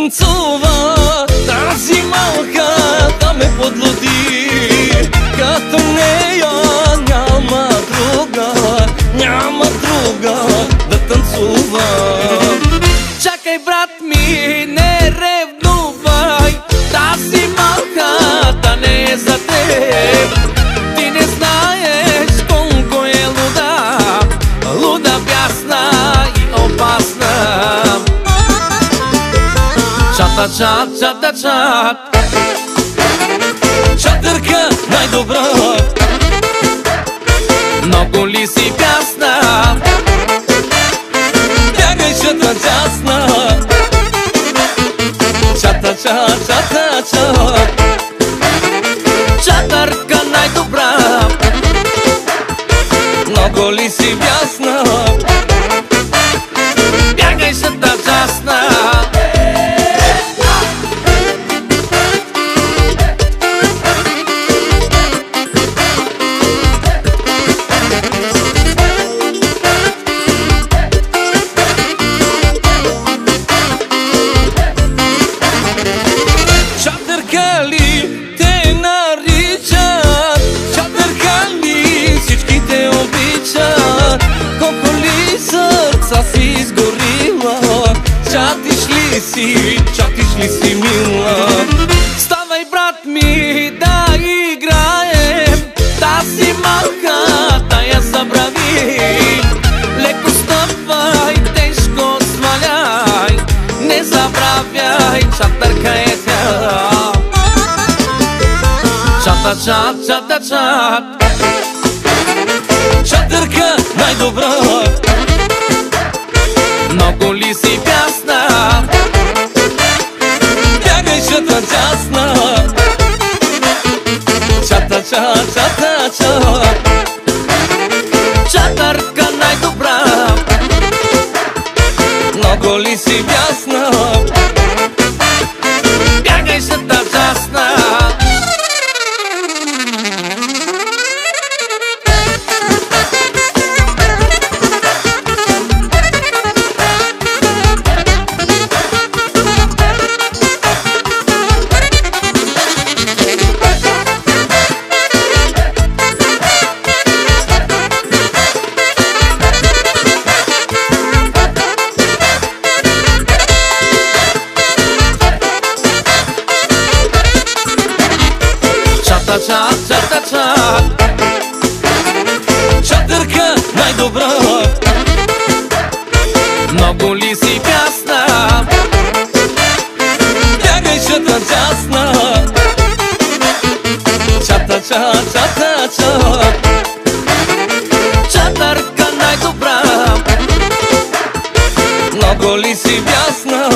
танцува тази малка, да ме подлуди. Като нея няма друга да танцува. Чакай, брат ми, не ревнувай, тази малката не е за теб. Ти не знаеш колко е луда, бясна и опасна. Чата, чат, чата, чат, чатърка най-добра. Много ли си бясна? Бягай, чата, часна. Чата, чат, чата, чат, чатърка най-добра. Много ли си бясна? Бягай, чата, часна. Чатърка ли те наричат? Чатърка ли всички те обичат? Колко ли сърца си изгорила? Чатиш ли си мила? Ставай, брат ми, да играем. Тази малка, да я забрави. Леко стъпвай, тежко сваляй. Не забравяй, чатърка е тя. Чата, чат, чата, чат, чатърка най-добра. Много ли си бясна? Бягай, чата, часна. Чата, чат, чата, чат, чатърка най-добра. Много ли си бясна? Бягай, чата, часна. Чата, чат, чата, чат, чатърка най-добра. Много ли си бясна? Бягай, чата, часна. Чата, чат, чата, чат, чатърка най-добра. Много ли си бясна?